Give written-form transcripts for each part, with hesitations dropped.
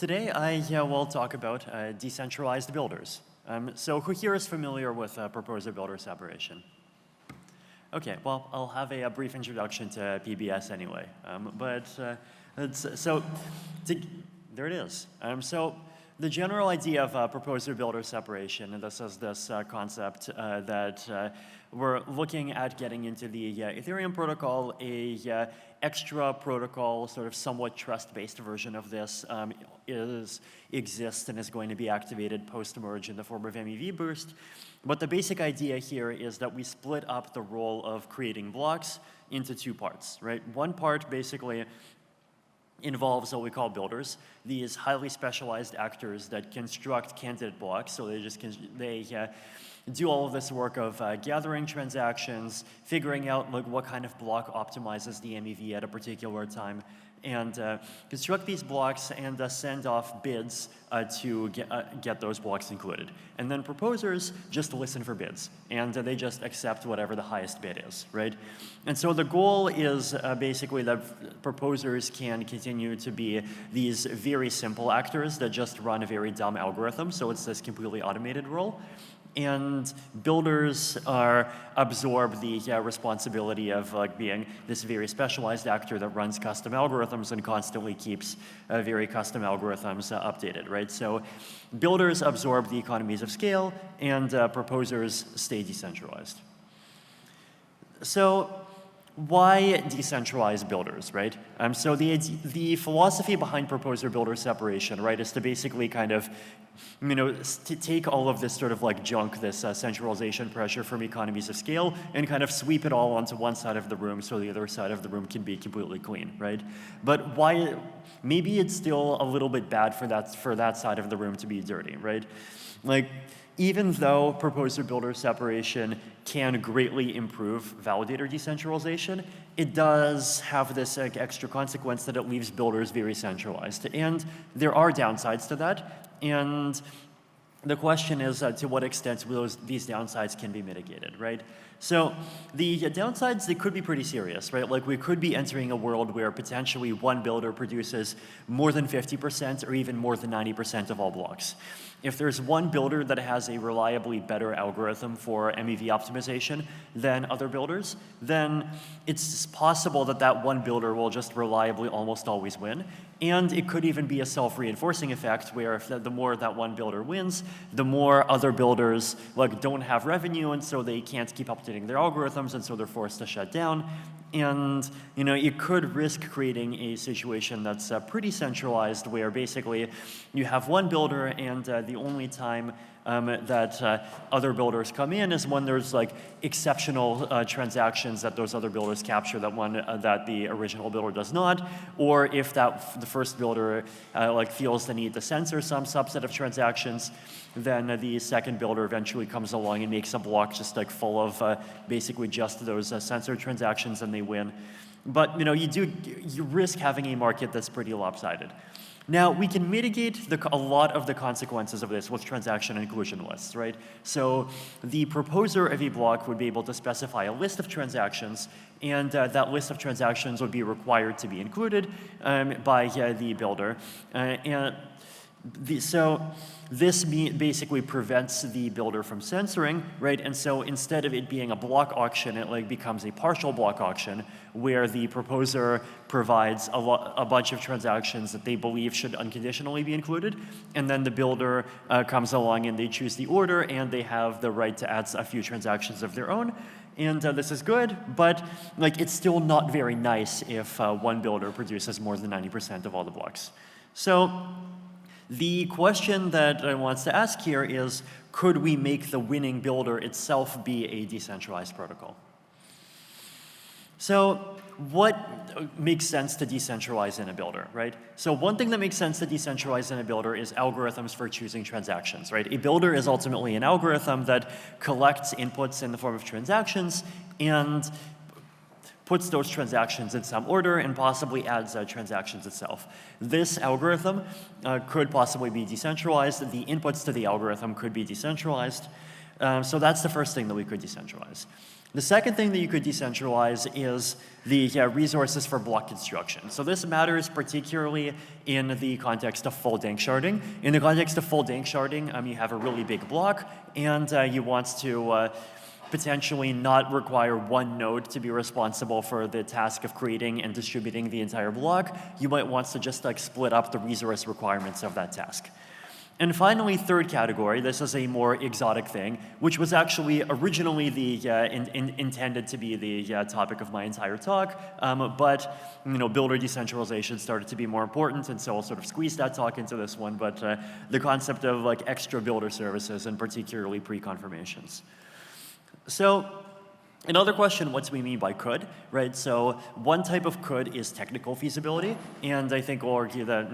Today I will talk about decentralized builders. So who here is familiar with proposer-builder separation? Okay, well, I'll have a brief introduction to PBS anyway. There it is. So the general idea of proposer-builder separation, and this is this concept that we're looking at getting into the Ethereum protocol, a extra protocol, sort of somewhat trust-based version of this exists and is going to be activated post-merge in the form of MEV boost. But the basic idea here is that we split up the role of creating blocks into two parts, right? One part basically involves what we call builders, these highly specialized actors that construct candidate blocks. So they do all of this work of gathering transactions, figuring out like what kind of block optimizes the MEV at a particular time, and construct these blocks and send off bids to get those blocks included. And then proposers just listen for bids, and they just accept whatever the highest bid is, right? And so the goal is basically that proposers can continue to be these very simple actors that just run a very dumb algorithm, so it's this completely automated role. And builders absorb the responsibility of being this very specialized actor that runs custom algorithms and constantly keeps very custom algorithms updated, right? So builders absorb the economies of scale, and proposers stay decentralized. So why decentralized builders, right? So the philosophy behind proposer-builder separation, right, is to basically kind of, to take all of this sort of like junk, this centralization pressure from economies of scale, and kind of sweep it all onto one side of the room so the other side of the room can be completely clean, right? But why? Maybe it's still a little bit bad for that side of the room to be dirty, right? Like, even though proposer-builder separation can greatly improve validator decentralization, it does have this extra consequence that it leaves builders very centralized. And there are downsides to that. And the question is to what extent these downsides can be mitigated, right? So the downsides, they could be pretty serious, right? Like we could be entering a world where potentially one builder produces more than 50% or even more than 90% of all blocks. If there's one builder that has a reliably better algorithm for MEV optimization than other builders, then it's possible that that one builder will just reliably almost always win. And it could even be a self-reinforcing effect where if the more that one builder wins, the more other builders don't have revenue, and so they can't keep updating their algorithms, and so they're forced to shut down. And you could risk creating a situation that's pretty centralized, where basically you have one builder, and the only time that other builders come in is when there's exceptional transactions that those other builders capture that the original builder does not, or if the first builder feels the need to censor some subset of transactions, then the second builder eventually comes along and makes a block just full of basically just those censored transactions, and they win. But you risk having a market that's pretty lopsided. Now, we can mitigate a lot of the consequences of this with transaction inclusion lists, right? So the proposer of a block would be able to specify a list of transactions, and that list of transactions would be required to be included by the builder. So this basically prevents the builder from censoring, right? And so instead of it being a block auction, it becomes a partial block auction where the proposer provides a bunch of transactions that they believe should unconditionally be included, and then the builder comes along and they choose the order, and they have the right to add a few transactions of their own. And this is good, but it's still not very nice if one builder produces more than 90% of all the blocks. So the question that I want to ask here is, could we make the winning builder itself be a decentralized protocol? So what makes sense to decentralize in a builder, right? So one thing that makes sense to decentralize in a builder is algorithms for choosing transactions, right? A builder is ultimately an algorithm that collects inputs in the form of transactions and puts those transactions in some order and possibly adds transactions itself. This algorithm could possibly be decentralized. The inputs to the algorithm could be decentralized. So that's the first thing that we could decentralize. The second thing that you could decentralize is the resources for block construction. So this matters particularly in the context of full danksharding. In the context of full danksharding, you have a really big block, and you want to potentially not require one node to be responsible for the task of creating and distributing the entire block. You might want to just split up the resource requirements of that task. And finally, third category, this is a more exotic thing, which was actually originally the intended to be the topic of my entire talk, but builder decentralization started to be more important, and so I'll sort of squeeze that talk into this one, but the concept of extra builder services, and particularly pre-confirmations. So another question, what do we mean by could, right? So one type of could is technical feasibility, and I think we'll argue that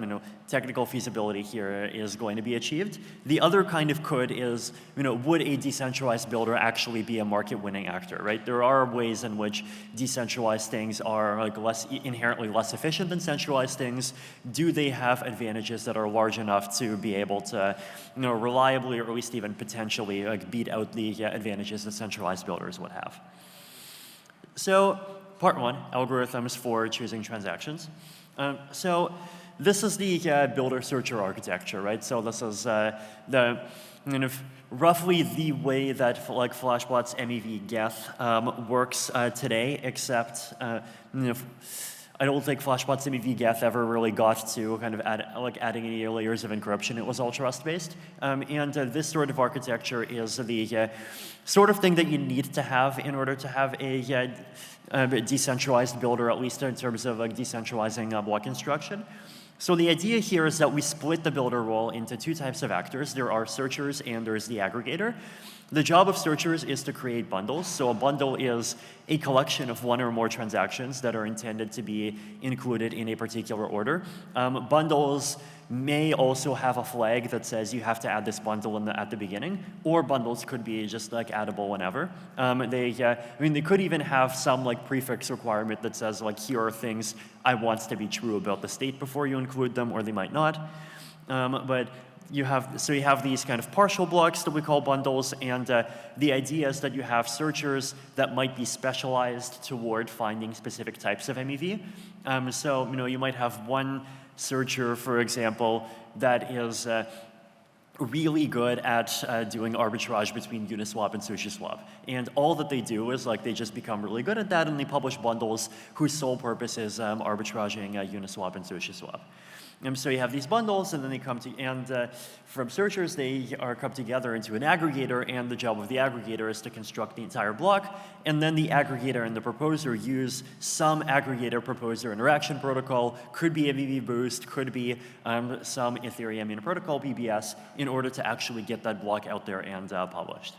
technical feasibility here is going to be achieved. The other kind of could is, would a decentralized builder actually be a market-winning actor, right? There are ways in which decentralized things are inherently less efficient than centralized things. Do they have advantages that are large enough to be able to, reliably or at least even potentially beat out the advantages that centralized builders would have? So part one, algorithms for choosing transactions. So this is the builder searcher architecture, right? So this is the roughly the way that Flashbot's MEV02 works today, except I don't think Flashbot's MEV02 ever really got to kind of adding any layers of encryption. It was all trust-based. And this sort of architecture is the sort of thing that you need to have in order to have a decentralized builder, at least in terms of decentralizing block construction. So the idea here is that we split the builder role into two types of actors. There are searchers and there's the aggregator. The job of searchers is to create bundles. So a bundle is a collection of one or more transactions that are intended to be included in a particular order. Bundles may also have a flag that says you have to add this bundle at the beginning, or bundles could be just addable whenever. They could even have some prefix requirement that says here are things I want to be true about the state before you include them, or they might not. But you have these kind of partial blocks that we call bundles, and the idea is that you have searchers that might be specialized toward finding specific types of MEV. You might have one searcher, for example, that is really good at doing arbitrage between Uniswap and SushiSwap. And all that they do is they just become really good at that, and they publish bundles whose sole purpose is arbitraging Uniswap and SushiSwap. So you have these bundles, and then they come to, and from searchers, they come together into an aggregator, and the job of the aggregator is to construct the entire block, and then the aggregator and the proposer use some aggregator-proposer interaction protocol, could be a MEV boost, could be some Ethereum Interprotocol BBS, in order to actually get that block out there and published.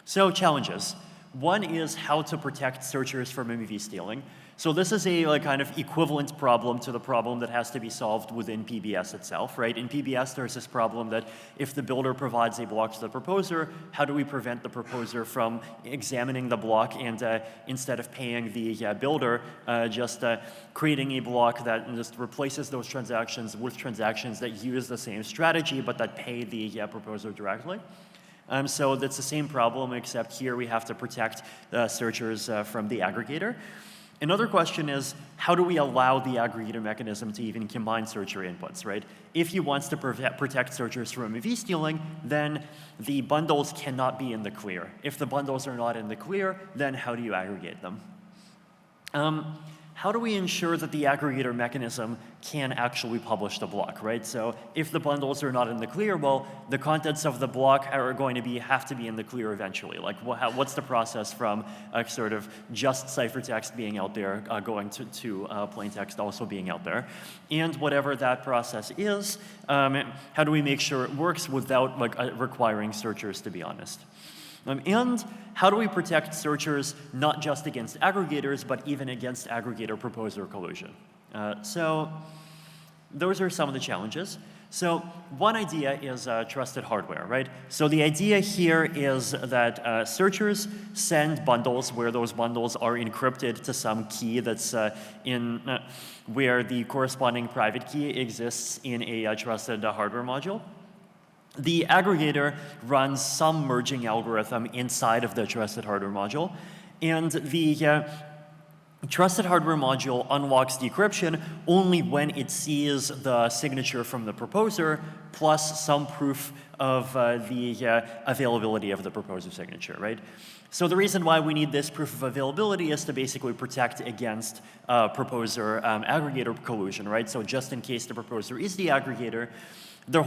So challenges. One is how to protect searchers from MEV stealing. So this is a kind of equivalent problem to the problem that has to be solved within PBS itself, right? In PBS, there's this problem that if the builder provides a block to the proposer, how do we prevent the proposer from examining the block and instead of paying the builder, just creating a block that just replaces those transactions with transactions that use the same strategy but that pay the proposer directly? So that's the same problem, except here we have to protect searchers from the aggregator. Another question is, how do we allow the aggregator mechanism to even combine searcher inputs, right? If he wants to protect searchers from MEV stealing, then the bundles cannot be in the clear. If the bundles are not in the clear, then how do you aggregate them? How do we ensure that the aggregator mechanism can actually publish the block, right? So if the bundles are not in the clear, well, the contents of the block are going to have to be in the clear eventually. What's the process from a sort of just ciphertext being out there going to plain text also being out there? And whatever that process is, how do we make sure it works without requiring searchers to be honest? And how do we protect searchers not just against aggregators, but even against aggregator-proposer collusion? So those are some of the challenges. So one idea is trusted hardware, right? So the idea here is that searchers send bundles where those bundles are encrypted to some key that's where the corresponding private key exists in a trusted hardware module. The aggregator runs some merging algorithm inside of the trusted hardware module, And the trusted hardware module unlocks decryption only when it sees the signature from the proposer plus some proof of the availability of the proposer signature, right? So the reason why we need this proof of availability is to basically protect against proposer aggregator collusion, right? So just in case the proposer is the aggregator, the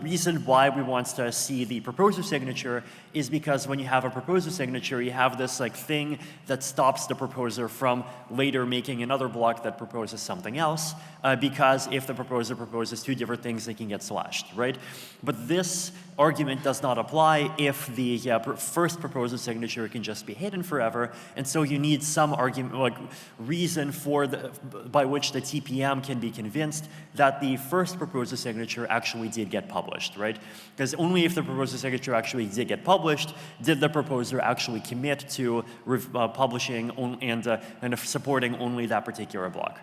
reason why we want to see the proposer signature is because when you have a proposer signature, you have this like thing that stops the proposer from later making another block that proposes something else, because if the proposer proposes two different things, they can get slashed, right? But this argument does not apply if the first proposer signature can just be hidden forever, and so you need some argument, like reason for by which the TPM can be convinced that the first proposer signature actually did get published, right? Because only if the proposer signature actually did get published did the proposer actually commit to publishing and supporting only that particular block.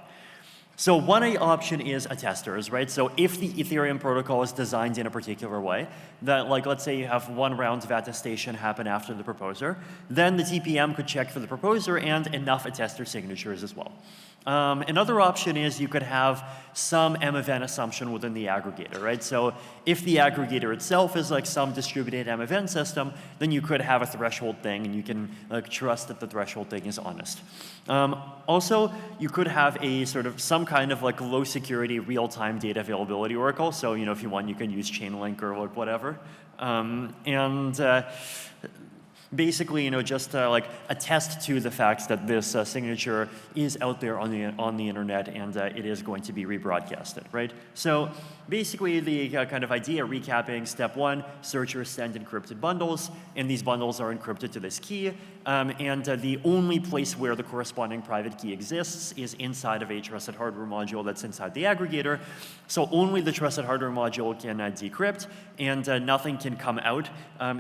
So one option is attesters, right? So if the Ethereum protocol is designed in a particular way, that like let's say you have one round of attestation happen after the proposer, then the TPM could check for the proposer and enough attester signatures as well. Another option is you could have some M of n assumption within the aggregator, right? So if the aggregator itself is like some distributed M of n system, then you could have a threshold thing and you can like trust that the threshold thing is honest. Also, you could have a sort of some kind of like low security real-time data availability oracle. So, you know, if you want, you can use Chainlink or like whatever. Basically, you know, just like attest to the fact that this signature is out there on the internet and it is going to be rebroadcasted, right? So basically, the kind of idea, recapping, step one: searchers send encrypted bundles, and these bundles are encrypted to this key. The only place where the corresponding private key exists is inside of a trusted hardware module that's inside the aggregator. So only the trusted hardware module can decrypt, and nothing can come out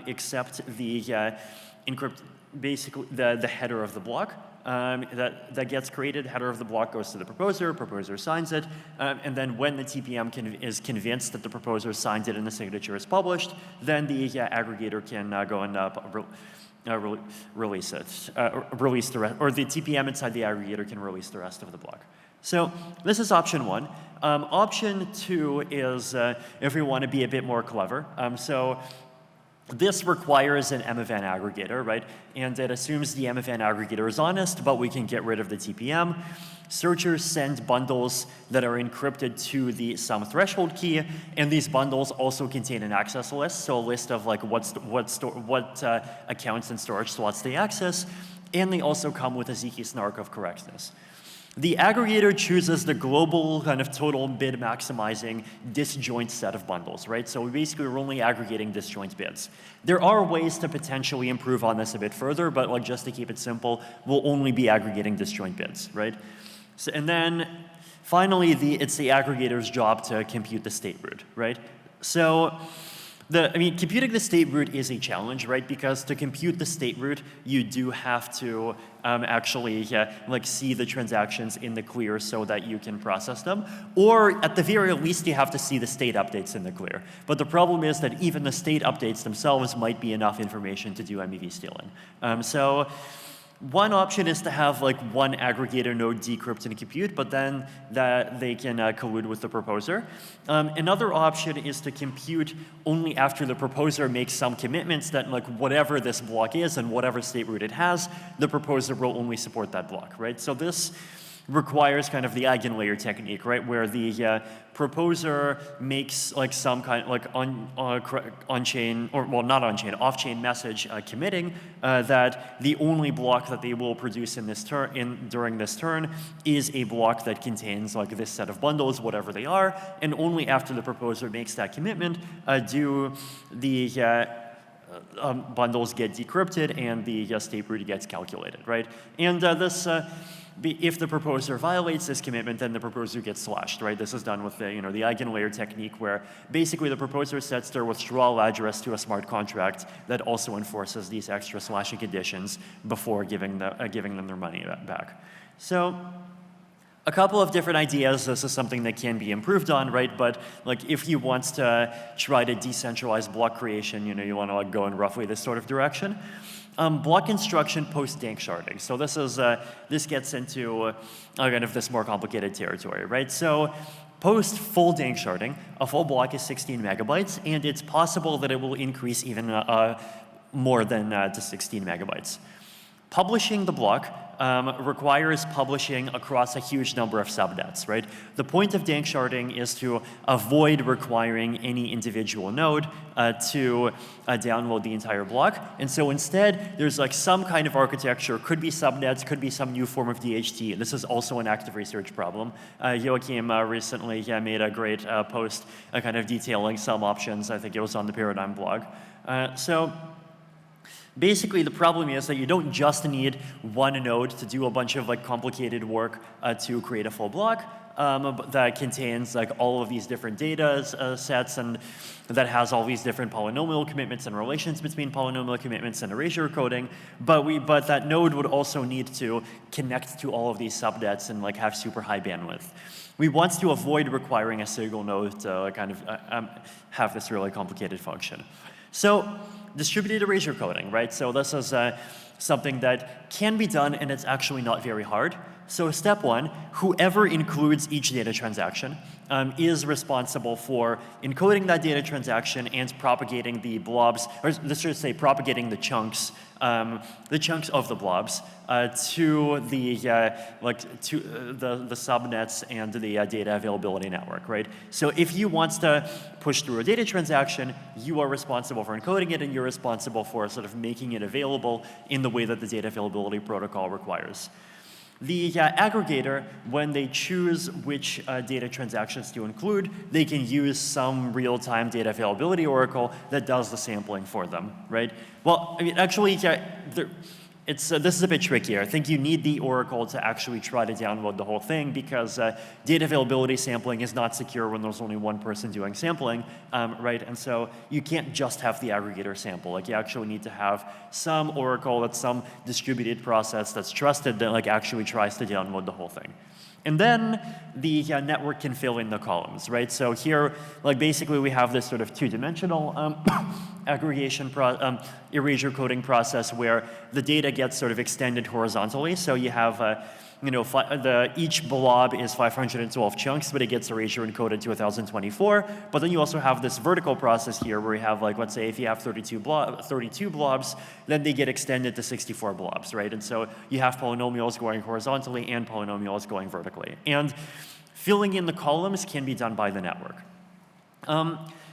except the basically the header of the block that gets created. Header of the block goes to the proposer signs it, and then when the TPM is convinced that the proposer signed it and the signature is published, then the aggregator can go and release it, release the rest, or the TPM inside the aggregator can release the rest of the block. So this is option one. Option two is if we want to be a bit more clever. This requires an M of n aggregator, right? And it assumes the M of n aggregator is honest, but we can get rid of the TPM. Searchers send bundles that are encrypted to the some threshold key, and these bundles also contain an access list, so a list of like what accounts and storage slots they access, and they also come with a Ziki snark of correctness. The aggregator chooses the global kind of total bid maximizing disjoint set of bundles, right? So we basically are only aggregating disjoint bids. There are ways to potentially improve on this a bit further, but like just to keep it simple, we'll only be aggregating disjoint bids, right? So, and then finally, it's the aggregator's job to compute the state root, right? So computing the state root is a challenge, right? Because to compute the state root, you do have to actually like see the transactions in the clear so that you can process them. Or at the very least, you have to see the state updates in the clear. But the problem is that even the state updates themselves might be enough information to do MEV stealing. So one option is to have like one aggregator node decrypt and compute, but then that they can collude with the proposer. Another option is to compute only after the proposer makes some commitments that like whatever this block is and whatever state root it has, the proposer will only support that block, right? So this requires kind of the eigenlayer technique, right, where the proposer makes like some kind like on-chain, or well, not on-chain, off-chain message committing that the only block that they will produce in this during this turn is a block that contains like this set of bundles, whatever they are, and only after the proposer makes that commitment do the bundles get decrypted and the state root gets calculated, right? And if the proposer violates this commitment, then the proposer gets slashed, right? This is done with the eigenlayer technique, where basically the proposer sets their withdrawal address to a smart contract that also enforces these extra slashing conditions before giving them their money back. So a couple of different ideas. This is something that can be improved on, right? But like if you want to try to decentralize block creation, you want to like go in roughly this sort of direction. block construction post-dank sharding. So this gets into kind of this more complicated territory, right? So post full dank sharding, a full block is 16 megabytes, and it's possible that it will increase even more than to 16 megabytes. Publishing the block requires publishing across a huge number of subnets, right? The point of dank sharding is to avoid requiring any individual node to download the entire block. And so instead, there's like some kind of architecture, could be subnets, could be some new form of DHT. This is also an active research problem. Joachim recently made a great post kind of detailing some options. I think it was on the Paradigm blog. Basically, the problem is that you don't just need one node to do a bunch of like complicated work to create a full block that contains like all of these different data sets and that has all these different polynomial commitments and relations between polynomial commitments and erasure coding. But that node would also need to connect to all of these subnets and like have super high bandwidth. We want to avoid requiring a single node to kind of have this really complicated function. So distributed erasure coding, right? So this is something that can be done, and it's actually not very hard. So step one, whoever includes each data transaction is responsible for encoding that data transaction and propagating the blobs, or let's just say propagating the chunks of the blobs to the subnets and the data availability network, right? So if you want to push through a data transaction, you are responsible for encoding it, and you're responsible for sort of making it available in the way that the data availability protocol requires. The aggregator, when they choose which data transactions to include, they can use some real-time data availability oracle that does the sampling for them, right? Well, I mean, actually, this is a bit trickier. I think you need the oracle to actually try to download the whole thing because data availability sampling is not secure when there's only one person doing sampling, right? And so you can't just have the aggregator sample. Like you actually need to have some oracle that's some distributed process that's trusted that like actually tries to download the whole thing. And then the network can fill in the columns, right? So here, like basically we have this sort of two-dimensional aggregation erasure coding process where the data gets sort of extended horizontally. So you have each blob is 512 chunks, but it gets erasure encoded to 1024. But then you also have this vertical process here where you have, like, let's say if you have 32 blobs, then they get extended to 64 blobs, right? And so you have polynomials going horizontally and polynomials going vertically. And filling in the columns can be done by the network.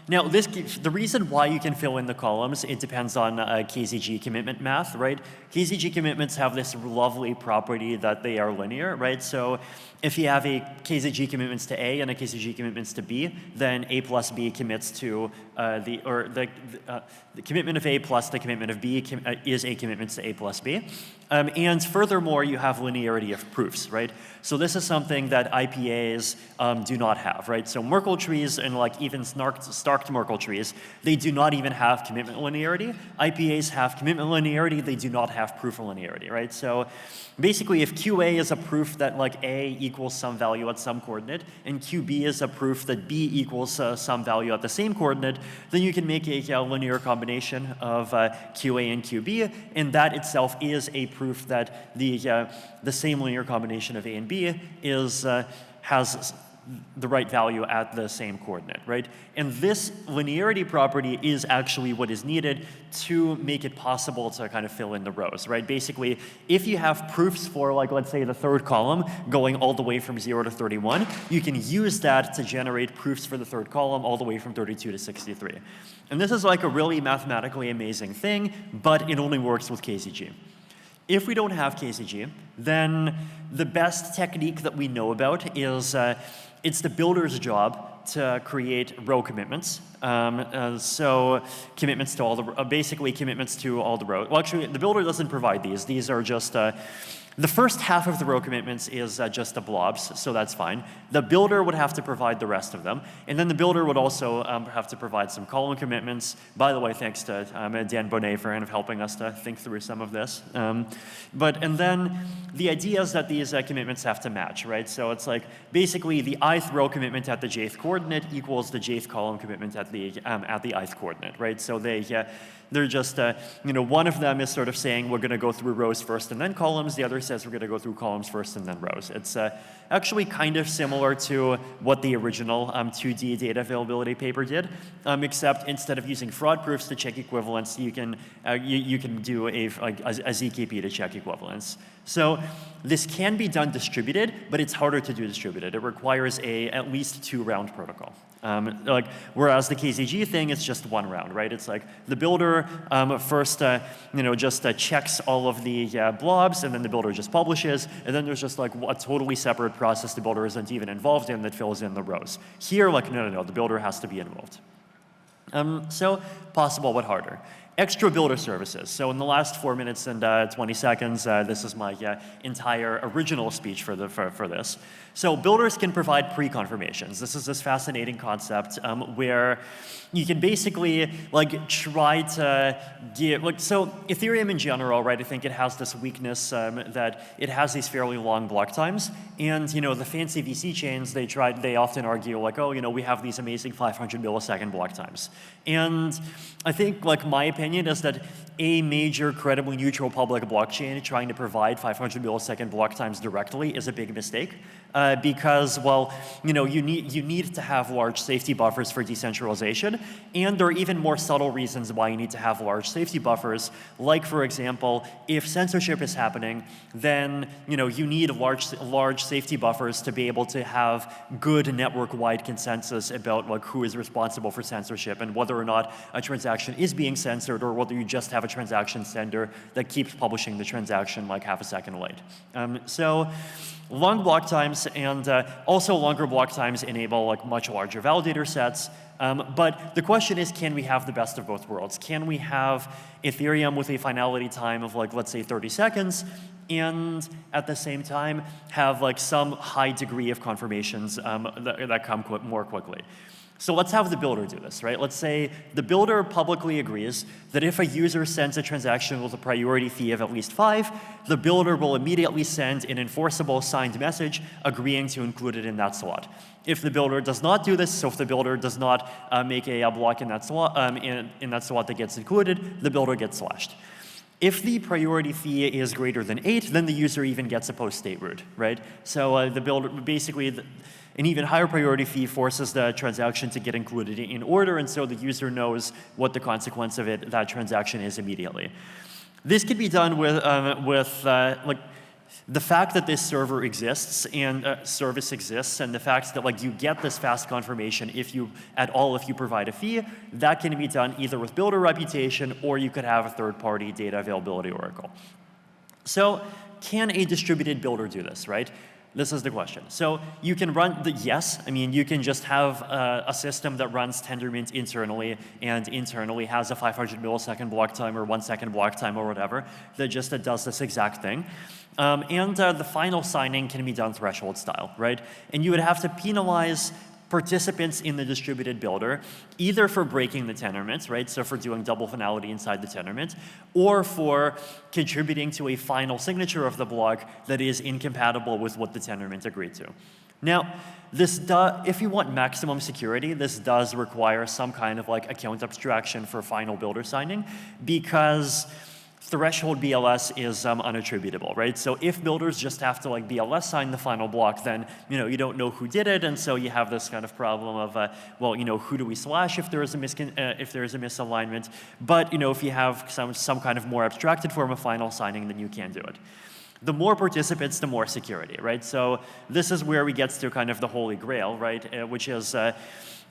Now, the reason why you can fill in the columns, it depends on KZG commitment math, right? KZG commitments have this lovely property that they are linear, right? So if you have a KZG commitments to A and a KZG commitments to B, then A plus B commits to the commitment of A plus the commitment of B is A commitments to A plus B. And furthermore, you have linearity of proofs, right? So this is something that IPAs do not have, right? So Merkle trees and like even starked Merkle trees, they do not even have commitment linearity. IPAs have commitment linearity, they do not have proof linearity, right? So basically if QA is a proof that like A equals some value at some coordinate, and QB is a proof that B equals some value at the same coordinate, then you can make a linear combination of QA and QB, and that itself is a proof that the same linear combination of A and B has the right value at the same coordinate, right? And this linearity property is actually what is needed to make it possible to kind of fill in the rows, right? Basically, if you have proofs for, like, let's say the third column going all the way from 0 to 31, you can use that to generate proofs for the third column all the way from 32 to 63. And this is like a really mathematically amazing thing, but it only works with KZG. If we don't have KZG, then the best technique that we know about is it's the builder's job to create row commitments. So commitments to all the, basically commitments to all the rows. Well, actually, the builder doesn't provide these. These are just The first half of the row commitments is just the blobs, so that's fine. The builder would have to provide the rest of them, and then the builder would also have to provide some column commitments. By the way, thanks to Dan Bonnet for kind of helping us to think through some of this. And then the idea is that these commitments have to match, right? So it's like basically the ith row commitment at the jth coordinate equals the jth column commitment at the ith coordinate, right? So they're just, one of them is sort of saying we're going to go through rows first and then columns. The other says we're going to go through columns first and then rows. It's actually kind of similar to what the original 2D data availability paper did, except instead of using fraud proofs to check equivalence, you can do a ZKP to check equivalence. So this can be done distributed, but it's harder to do distributed. It requires at least 2-round protocol. Whereas the KZG thing is just 1 round, right? It's like the builder first, just checks all of the blobs, and then the builder just publishes, and then there's just like a totally separate process the builder isn't even involved in that fills in the rows. Here, no, the builder has to be involved. So possible, but harder. Extra builder services. So in the last 4 minutes and 20 seconds, this is my entire original speech for this. So builders can provide pre-confirmations. This is this fascinating concept where you can basically try to give, so Ethereum in general, right, I think it has this weakness that it has these fairly long block times. And the fancy VC chains, they often argue we have these amazing 500 millisecond block times. And I think my opinion is that a major credibly neutral public blockchain trying to provide 500 millisecond block times directly is a big mistake. Because, you need to have large safety buffers for decentralization, and there are even more subtle reasons why you need to have large safety buffers. Like, for example, if censorship is happening, then you need large safety buffers to be able to have good network-wide consensus about who is responsible for censorship and whether or not a transaction is being censored, or whether you just have a transaction sender that keeps publishing the transaction half a second late. So long block times and also longer block times enable much larger validator sets. But the question is, can we have the best of both worlds? Can we have Ethereum with a finality time of let's say 30 seconds, and at the same time have some high degree of confirmations that come more quickly? So let's have the builder do this, right? Let's say the builder publicly agrees that if a user sends a transaction with a priority fee of at least 5, the builder will immediately send an enforceable signed message agreeing to include it in that slot. If the builder does not do this, so if the builder does not make a block in that slot, in that slot that gets included, the builder gets slashed. If the priority fee is greater than 8, then the user even gets a post-state root, right? So the builder, basically, an even higher priority fee forces the transaction to get included in order, and so the user knows what the consequence of that transaction is immediately. This can be done with the fact that this server exists and service exists, and the fact that you get this fast confirmation if you provide a fee, that can be done either with builder reputation, or you could have a third-party data availability oracle. So can a distributed builder do this, right? This is the question. So you can run yes. I mean, you can just have a system that runs Tendermint internally and internally has a 500 millisecond block time or 1 second block time or whatever that just does this exact thing. The final signing can be done threshold style, right? And you would have to penalize participants in the distributed builder, either for breaking the Tendermint, right, so for doing double finality inside the Tendermint, or for contributing to a final signature of the block that is incompatible with what the Tendermint agreed to. Now, if you want maximum security, this does require some kind of account abstraction for final builder signing, because threshold BLS is unattributable, right? So if builders just have to BLS sign the final block, then you don't know who did it, and so you have this kind of problem of who do we slash if there is a misalignment? But if you have some kind of more abstracted form of final signing, then you can do it. The more participants, the more security, right? So this is where we get to kind of the holy grail, right? Which is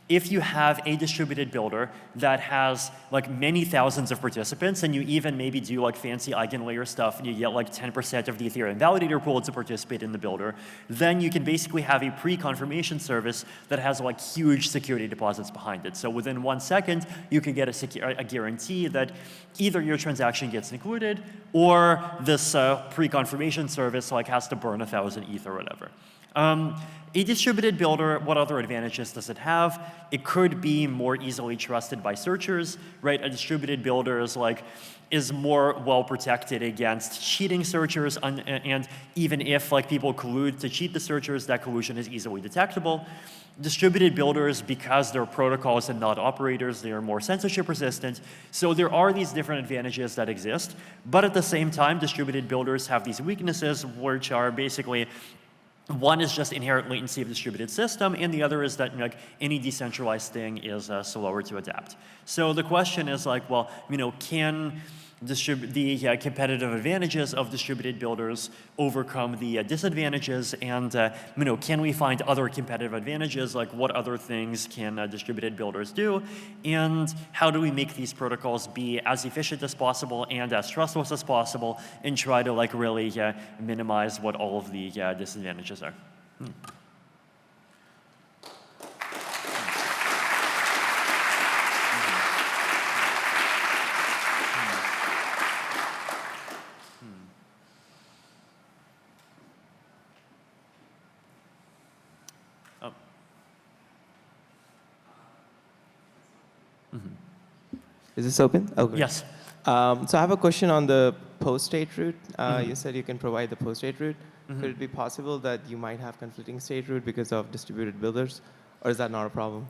If you have a distributed builder that has like many thousands of participants, and you even maybe do like fancy eigenlayer stuff, and you get like 10% of the Ethereum validator pool to participate in the builder, then you can basically have a pre-confirmation service that has like huge security deposits behind it. So within 1 second, you can get a guarantee that either your transaction gets included, or this pre-confirmation service like has to burn 1,000 ETH or whatever. A distributed builder, what other advantages does it have? It could be more easily trusted by searchers, right? A distributed builder is more well protected against cheating searchers, and even if like people collude to cheat the searchers, that collusion is easily detectable. Distributed builders, because they're protocols and not operators, they are more censorship resistant. So there are these different advantages that exist, but at the same time, distributed builders have these weaknesses, which are basically, one is just inherent latency of distributed system, and the other is that like any decentralized thing is slower to adapt. So the question is like, well, can the competitive advantages of distributed builders overcome the disadvantages, and can we find other competitive advantages, like what other things can distributed builders do, and how do we make these protocols be as efficient as possible and as trustless as possible, and try to like really minimize what all of the disadvantages are. Is this open? Okay. Yes. So I have a question on the post-state route. You said you can provide the post-state route. Could it be possible that you might have conflicting state route because of distributed builders, or is that not a problem?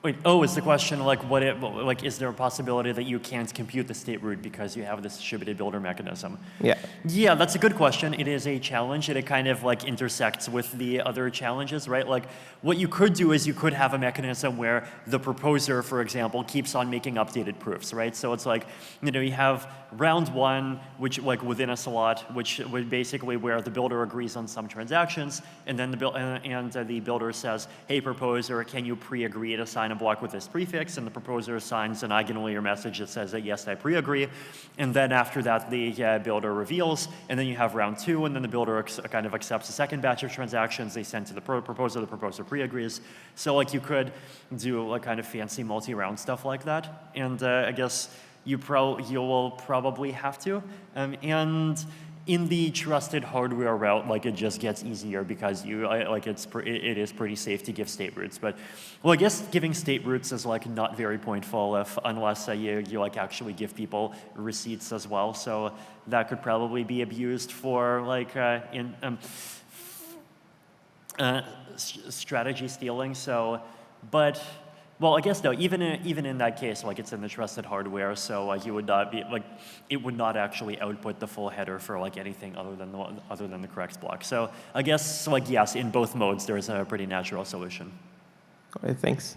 Wait, is the question like is there a possibility that you can't compute the state root because you have this distributed builder mechanism? Yeah. Yeah, that's a good question. It is a challenge, and it kind of like intersects with the other challenges, right? Like what you could do is you could have a mechanism where the proposer, for example, keeps on making updated proofs, right? So it's like, you have round one, which like within a slot, which would basically where the builder agrees on some transactions, and then the builder says, hey proposer, can you pre-agree to sign a block with this prefix? And the proposer signs an eigenlayer message that says that yes, I pre-agree. And then after that, the builder reveals, and then you have round two, and then the builder kind of accepts a second batch of transactions they send to the proposer pre-agrees. So like you could do like kind of fancy multi-round stuff like that. And I guess you will probably have to. And in the trusted hardware route, like it just gets easier because it is pretty safe to give state roots. But well, I guess giving state roots is like not very pointful unless you like actually give people receipts as well. So that could probably be abused for like strategy stealing. So, but. Well, I guess no. Even in that case, like it's in the trusted hardware, so you would not be like it would not actually output the full header for like anything other than the correct block. So I guess like yes, in both modes, there is a pretty natural solution. All right, thanks.